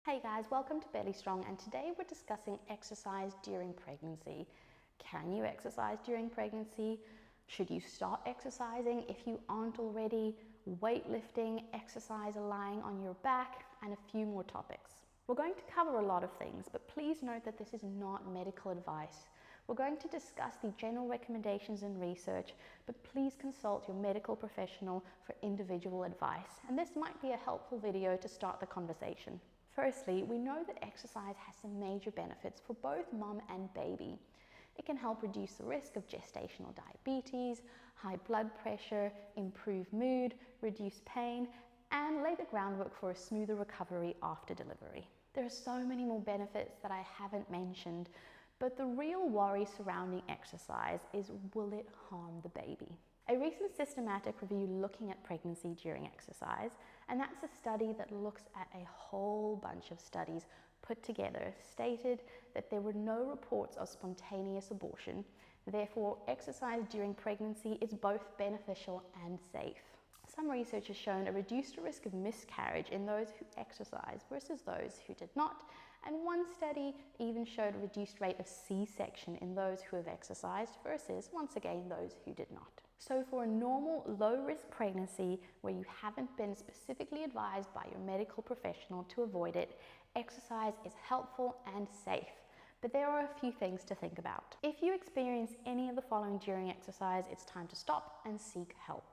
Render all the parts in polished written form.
Hey guys, welcome to Belly Strong, and today we're discussing exercise during pregnancy. Can you exercise during pregnancy? Should you start exercising if you aren't already? Weightlifting, exercise lying on your back, and a few more topics. We're going to cover a lot of things, but please note that this is not medical advice. We're going to discuss the general recommendations and research, but please consult your medical professional for individual advice. And this might be a helpful video to start the conversation. Firstly, we know that exercise has some major benefits for both mum and baby. It can help reduce the risk of gestational diabetes, high blood pressure, improve mood, reduce pain, and lay the groundwork for a smoother recovery after delivery. There are so many more benefits that I haven't mentioned, but the real worry surrounding exercise is, will it harm the baby? A recent systematic review looking at pregnancy during exercise, and that's a study that looks at a whole bunch of studies put together, stated that there were no reports of spontaneous abortion. Therefore, exercise during pregnancy is both beneficial and safe. Some research has shown a reduced risk of miscarriage in those who exercise versus those who did not, and one study even showed a reduced rate of C-section in those who have exercised versus, once again, those who did not. So for a normal low-risk pregnancy where you haven't been specifically advised by your medical professional to avoid it, exercise is helpful and safe. But there are a few things to think about. If you experience any of the following during exercise, it's time to stop and seek help.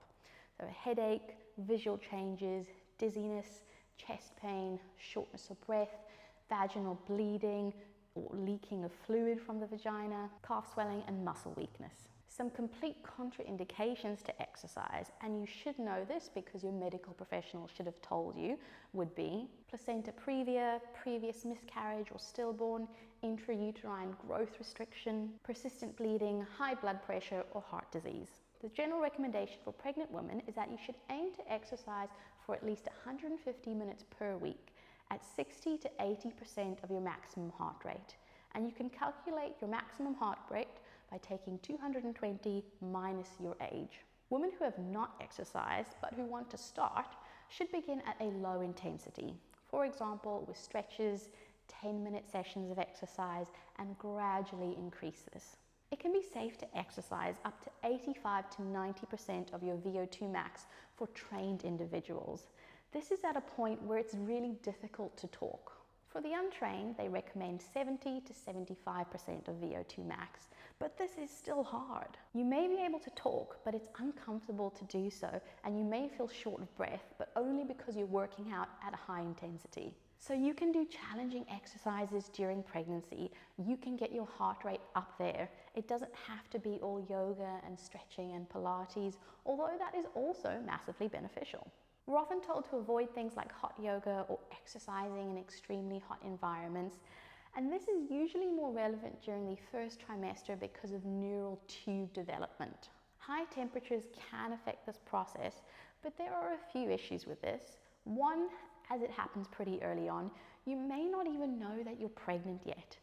So a headache, visual changes, dizziness, chest pain, shortness of breath, vaginal bleeding or leaking of fluid from the vagina, calf swelling and muscle weakness. Some complete contraindications to exercise, and you should know this because your medical professional should have told you, would be placenta previa, previous miscarriage or stillborn, intrauterine growth restriction, persistent bleeding, high blood pressure or heart disease. The general recommendation for pregnant women is that you should aim to exercise for at least 150 minutes per week at 60 to 80% of your maximum heart rate. And you can calculate your maximum heart rate by taking 220 minus your age. Women who have not exercised but who want to start should begin at a low intensity. For example, with stretches, 10-minute sessions of exercise, and gradually increase this. It can be safe to exercise up to 85 to 90% of your VO2 max for trained individuals. This is at a point where it's really difficult to talk. For the untrained, they recommend 70 to 75% of VO2 max, but this is still hard. You may be able to talk, but it's uncomfortable to do so, and you may feel short of breath, but only because you're working out at a high intensity. So you can do challenging exercises during pregnancy. You can get your heart rate up there. It doesn't have to be all yoga and stretching and Pilates, although that is also massively beneficial. We're often told to avoid things like hot yoga or exercising in extremely hot environments, and this is usually more relevant during the first trimester because of neural tube development. High temperatures can affect this process, but there are a few issues with this. One, as it happens pretty early on, you may not even know that you're pregnant yet.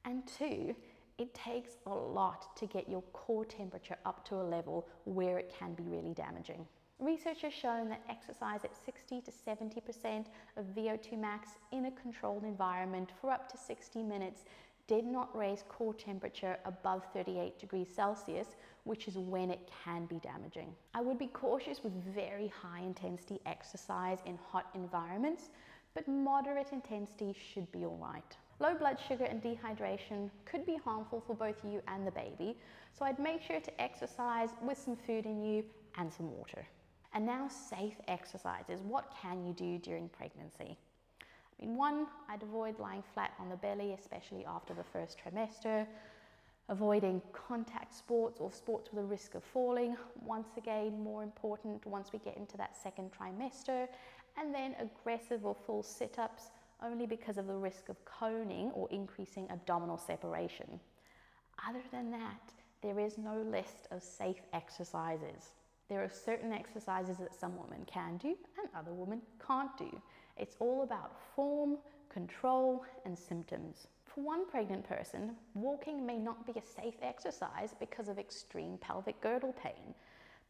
And two, it takes a lot to get your core temperature up to a level where it can be really damaging. Research has shown that exercise at 60 to 70% of VO2 max in a controlled environment for up to 60 minutes did not raise core temperature above 38 degrees Celsius, which is when it can be damaging. I would be cautious with very high intensity exercise in hot environments, but moderate intensity should be all right. Low blood sugar and dehydration could be harmful for both you and the baby, so I'd make sure to exercise with some food in you and some water. And now, safe exercises. What can you do during pregnancy? One, I'd avoid lying flat on the belly, especially after the first trimester. Avoiding contact sports or sports with a risk of falling. Once again, more important once we get into that second trimester. And then aggressive or full sit-ups, only because of the risk of coning or increasing abdominal separation. Other than that, there is no list of safe exercises. There are certain exercises that some women can do and other women can't do. It's all about form, control, and symptoms. For one pregnant person, walking may not be a safe exercise because of extreme pelvic girdle pain.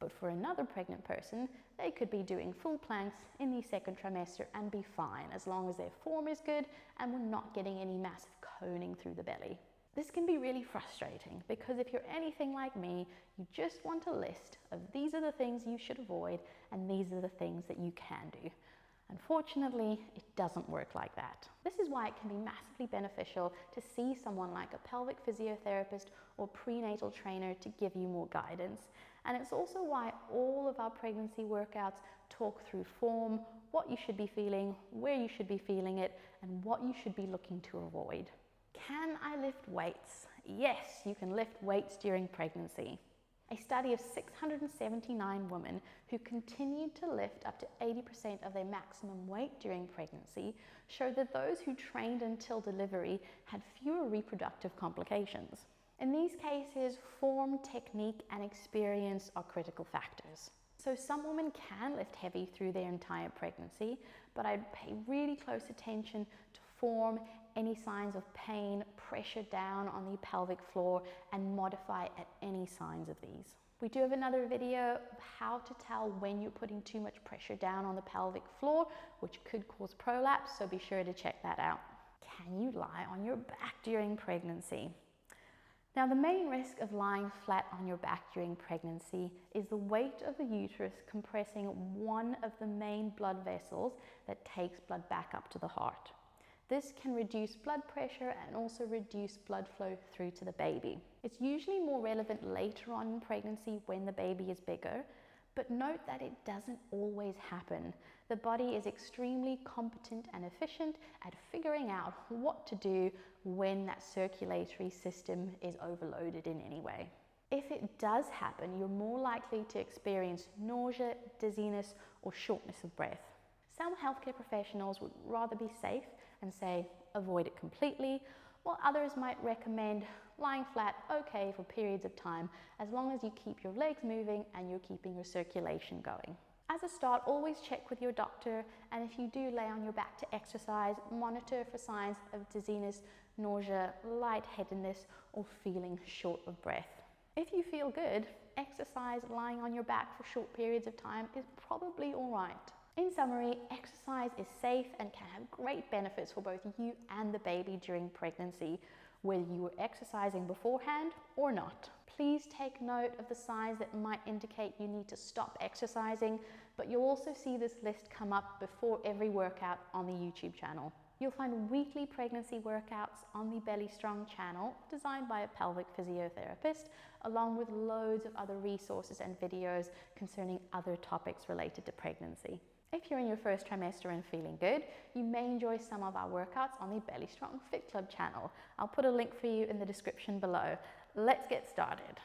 But for another pregnant person, they could be doing full planks in the second trimester and be fine as long as their form is good and we're not getting any massive coning through the belly. This can be really frustrating because if you're anything like me, you just want a list of these are the things you should avoid and these are the things that you can do. Unfortunately, it doesn't work like that. This is why it can be massively beneficial to see someone like a pelvic physiotherapist or prenatal trainer to give you more guidance. And it's also why all of our pregnancy workouts talk through form, what you should be feeling, where you should be feeling it, and what you should be looking to avoid. Can I lift weights? Yes, you can lift weights during pregnancy. A study of 679 women who continued to lift up to 80% of their maximum weight during pregnancy showed that those who trained until delivery had fewer reproductive complications. In these cases, form, technique, and experience are critical factors. So some women can lift heavy through their entire pregnancy, but I'd pay really close attention to form, any signs of pain, pressure down on the pelvic floor, and modify at any signs of these. We do have another video of how to tell when you're putting too much pressure down on the pelvic floor, which could cause prolapse, so be sure to check that out. Can you lie on your back during pregnancy? Now, the main risk of lying flat on your back during pregnancy is the weight of the uterus compressing one of the main blood vessels that takes blood back up to the heart. This can reduce blood pressure and also reduce blood flow through to the baby. It's usually more relevant later on in pregnancy when the baby is bigger, but note that it doesn't always happen. The body is extremely competent and efficient at figuring out what to do when that circulatory system is overloaded in any way. If it does happen, you're more likely to experience nausea, dizziness, or shortness of breath. Some healthcare professionals would rather be safe and say avoid it completely, while others might recommend lying flat okay for periods of time as long as you keep your legs moving and you're keeping your circulation going. As a start, always check with your doctor, and if you do lay on your back to exercise, monitor for signs of dizziness, nausea, lightheadedness, or feeling short of breath. If you feel good, exercise lying on your back for short periods of time is probably all right. In summary, exercise is safe and can have great benefits for both you and the baby during pregnancy, whether you were exercising beforehand or not. Please take note of the signs that might indicate you need to stop exercising, but you'll also see this list come up before every workout on the YouTube channel. You'll find weekly pregnancy workouts on the Belly Strong channel, designed by a pelvic physiotherapist, along with loads of other resources and videos concerning other topics related to pregnancy. If you're in your first trimester and feeling good, you may enjoy some of our workouts on the Belly Strong Fit Club channel. I'll put a link for you in the description below. Let's get started.